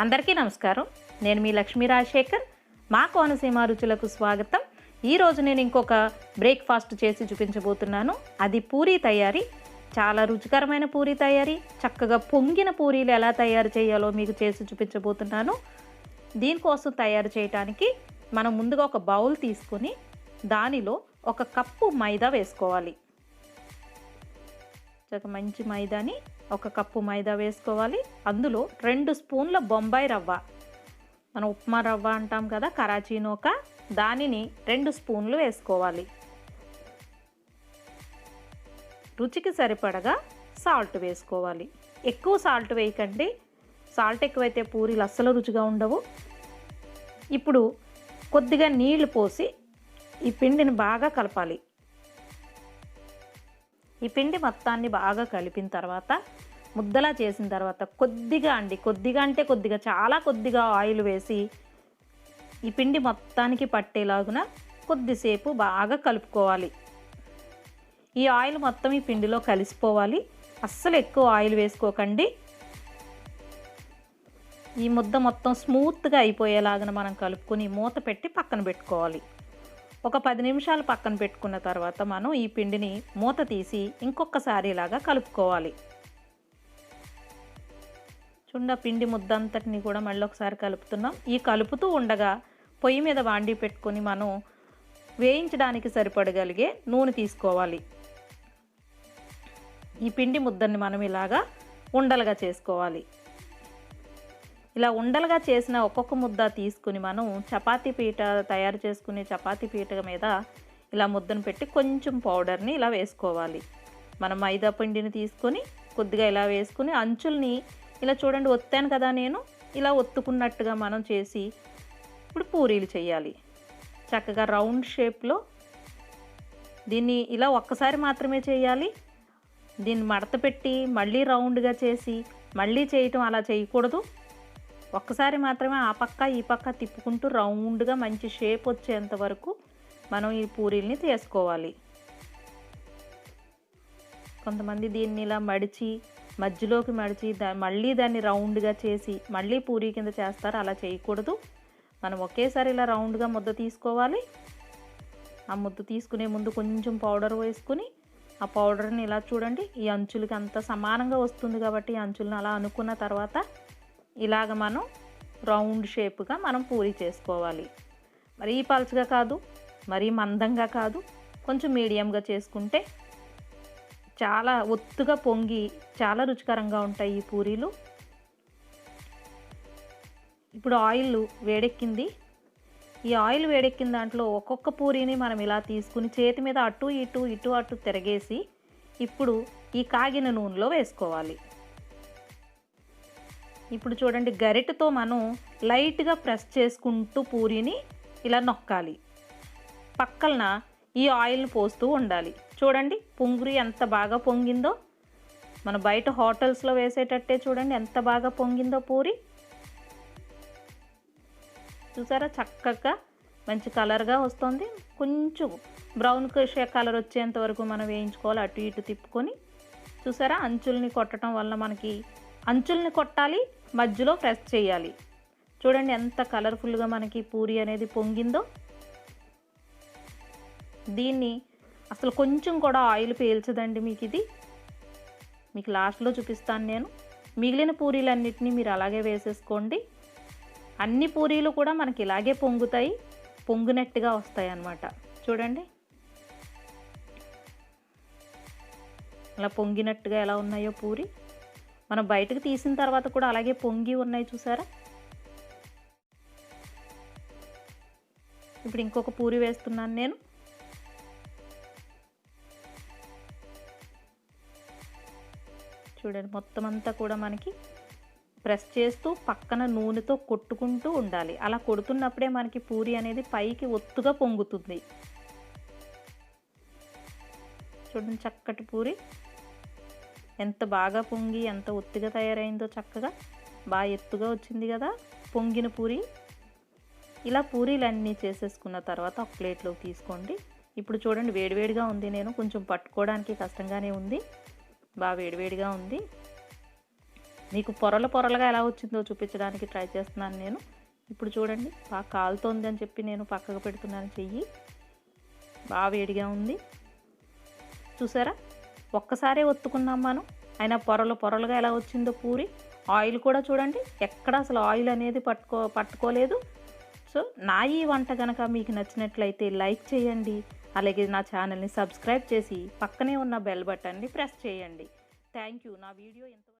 అందరికీ నమస్కారం. నేను మీ లక్ష్మీ రాజశేఖర్. మా కోనసీమ రుచులకు స్వాగతం. ఈరోజు నేను ఇంకొక బ్రేక్ఫాస్ట్ చేసి చూపించబోతున్నాను. అది పూరీ తయారీ. చాలా రుచికరమైన పూరీ తయారీ. చక్కగా పొంగిన పూరీలు ఎలా తయారు చేయాలో మీకు చేసి చూపించబోతున్నాను. దీనికోసం తయారు చేయడానికి మనం ముందుగా ఒక బౌల్ తీసుకొని దానిలో ఒక కప్పు మైదా వేసుకోవాలి. మంచి మైదాని ఒక కప్పు మైదా వేసుకోవాలి. అందులో 2 స్పూన్ల బొంబాయి రవ్వ, మనం ఉప్మా రవ్వ అంటాం కదా, కరాచీ నూక, దానిని 2 స్పూన్లు వేసుకోవాలి. రుచికి సరిపడగా సాల్ట్ వేసుకోవాలి. ఎక్కువ సాల్ట్ వేయకండి, సాల్ట్ ఎక్కువైతే పూరీలు అస్సలు రుచిగా ఉండవు. ఇప్పుడు కొద్దిగా నీళ్లు పోసి ఈ పిండిని బాగా కలపాలి. ఈ పిండి మొత్తాన్ని బాగా కలిపిన తర్వాత ముద్దలా చేసిన తర్వాత కొద్దిగా అంటే కొద్దిగా, చాలా కొద్దిగా ఆయిల్ వేసి ఈ పిండి మొత్తానికి పట్టేలాగున కొద్దిసేపు బాగా కలుపుకోవాలి. ఈ ఆయిల్ మొత్తం ఈ పిండిలో కలిసిపోవాలి. అస్సలు ఎక్కువ ఆయిల్ వేసుకోకండి. ఈ ముద్ద మొత్తం స్మూత్గా అయిపోయేలాగా మనం కలుపుకొని మూత పెట్టి పక్కన పెట్టుకోవాలి. ఒక 10 నిమిషాలు పక్కన పెట్టుకున్న తర్వాత మనం ఈ పిండిని మూత తీసి ఇంకొకసారి ఇలాగా కలుపుకోవాలి. చూడండి, పిండి ముద్ద అంతటిని కూడా మళ్ళీ ఒకసారి కలుపుతున్నాం. ఈ కలుపుతూ ఉండగా పొయ్యి మీద వాండి పెట్టుకొని మనం వేయించడానికి సరిపడగలిగే నూనె తీసుకోవాలి. ఈ పిండి ముద్దని మనం ఇలాగా ఉండలుగా చేసుకోవాలి. ఇలా ఉండలుగా చేసిన ఒక్కొక్క ముద్ద తీసుకుని మనం చపాతీ పీట తయారు చేసుకునే చపాతీ పీట మీద ఇలా ముద్దను పెట్టి కొంచెం పౌడర్ని ఇలా వేసుకోవాలి. మనం మైదా పిండిని తీసుకొని కొద్దిగా ఇలా వేసుకుని అంచుల్ని ఇలా చూడండి, ఒత్తాను కదా నేను, ఇలా ఒత్తుకున్నట్టుగా మనం చేసి ఇప్పుడు పూరీలు చేయాలి. చక్కగా రౌండ్ షేప్లో దీన్ని ఇలా ఒక్కసారి మాత్రమే చేయాలి. దీన్ని మడత పెట్టి మళ్ళీ రౌండ్గా చేసి మళ్ళీ చేయటం అలా చేయకూడదు. ఒక్కసారి మాత్రమే ఆ పక్క ఈ పక్క తిప్పుకుంటూ రౌండ్గా మంచి షేప్ వచ్చేంత వరకు మనం ఈ పూరీల్ని చేసుకోవాలి. కొంతమంది దీన్ని ఇలా మడిచి మధ్యలోకి మడిచి మళ్ళీ దాన్ని రౌండ్గా చేసి మళ్ళీ పూరీ కింద చేస్తారు. అలా చేయకూడదు. మనం ఒకేసారి ఇలా రౌండ్గా ముద్ద తీసుకోవాలి. ఆ ముద్ద తీసుకునే ముందు కొంచెం పౌడర్ వేసుకుని ఆ పౌడర్ని ఇలా చూడండి, ఈ అంచులకి అంతా సమానంగా వస్తుంది కాబట్టి ఈ అంచులను అలా అనుకున్న తర్వాత ఇలాగ మనం రౌండ్ షేప్గా మనం పూరీ చేసుకోవాలి. మరీ పల్చగా కాదు, మరీ మందంగా కాదు, కొంచెం మీడియంగా చేసుకుంటే చాలా ఒత్తుగా పొంగి చాలా రుచికరంగా ఉంటాయి ఈ పూరీలు. ఇప్పుడు ఆయిల్ వేడెక్కింది. ఈ ఆయిల్ వేడెక్కిన దాంట్లో ఒక్కొక్క పూరీని మనం ఇలా తీసుకుని చేతి మీద అటు ఇటు తిరగేసి ఇప్పుడు ఈ కాగిన నూనెలో వేసుకోవాలి. ఇప్పుడు చూడండి, గరిటెతో మనం లైట్గా ప్రెస్ చేసుకుంటూ పూరీని ఇలా నొక్కాలి. పక్కన ఈ ఆయిల్ని పోస్తూ ఉండాలి. చూడండి పూరీ ఎంత బాగా పొంగిందో. మన బయట హోటల్స్లో వేసేటట్టే చూడండి ఎంత బాగా పొంగిందో పూరీ. చూసారా, చక్కగా మంచి కలర్గా వస్తుంది. కొంచెం బ్రౌన్ కలర్ వచ్చేంత వరకు మనం వేయించుకోవాలి. అటు ఇటు తిప్పుకొని చూసారా, అంచుల్ని కొట్టడం వల్ల మనకి అంచుల్ని కొట్టాలి, మధ్యలో ప్రెస్ చేయాలి. చూడండి ఎంత కలర్ఫుల్గా మనకి పూరీ అనేది పొంగిందో. దీన్ని అసలు కొంచెం కూడా ఆయిల్ పీల్చదండి మీకు. ఇది మీకు లాస్ట్లో చూపిస్తాను నేను. మిగిలిన పూరీలన్నిటినీ మీరు అలాగే వేసేసుకోండి. అన్ని పూరీలు కూడా మనకి ఇలాగే పొంగుతాయి, పొంగినట్టుగా వస్తాయి అన్నమాట. చూడండి అలా పొంగినట్టుగా ఎలా ఉన్నాయో పూరి. మనం బయటకు తీసిన తర్వాత కూడా అలాగే పొంగి ఉన్నాయి చూసారా. ఇప్పుడు ఇంకొక పూరి వేస్తున్నాను నేను. చూడండి మొత్తం అంతా కూడా మనకి ప్రెస్ చేస్తూ పక్కన నూనెతో కొట్టుకుంటూ ఉండాలి. అలా కొడుతున్నప్పుడే మనకి పూరి అనేది పైకి ఒత్తుగా పొంగుతుంది. చూడండి చక్కటి పూరి ఎంత బాగా పొంగి ఎంత ఒత్తిగా తయారైందో. చక్కగా బాగా ఎత్తుగా వచ్చింది కదా పొంగిన పూరి. ఇలా పూరీలన్నీ చేసేసుకున్న తర్వాత ఒక ప్లేట్లోకి తీసుకోండి. ఇప్పుడు చూడండి వేడివేడిగా ఉంది. నేను కొంచెం పట్టుకోవడానికి కష్టంగానే ఉంది, బాగా వేడివేడిగా ఉంది. మీకు పొరలుగా ఎలా వచ్చిందో చూపించడానికి ట్రై చేస్తున్నాను నేను. ఇప్పుడు చూడండి బాగా కాలుతోంది అని చెప్పి నేను పక్కకు పెడుతున్నాను చెయ్యి. బాగా వేడిగా ఉంది చూసారా. ఒక్కసారే ఒత్తుకున్నాం మనం, అయినా పొరలుగా ఎలా వచ్చిందో పూరి. ఆయిల్ కూడా చూడండి ఎక్కడ అసలు ఆయిల్ అనేది పట్టుకోలేదు. సో నా ఈ వంట కనుక మీకు నచ్చినట్లయితే లైక్ చేయండి, అలాగే నా ఛానల్ని సబ్స్క్రైబ్ చేసి పక్కనే ఉన్న బెల్ బటన్ని ప్రెస్ చేయండి. Thank you. నా వీడియో ఎంత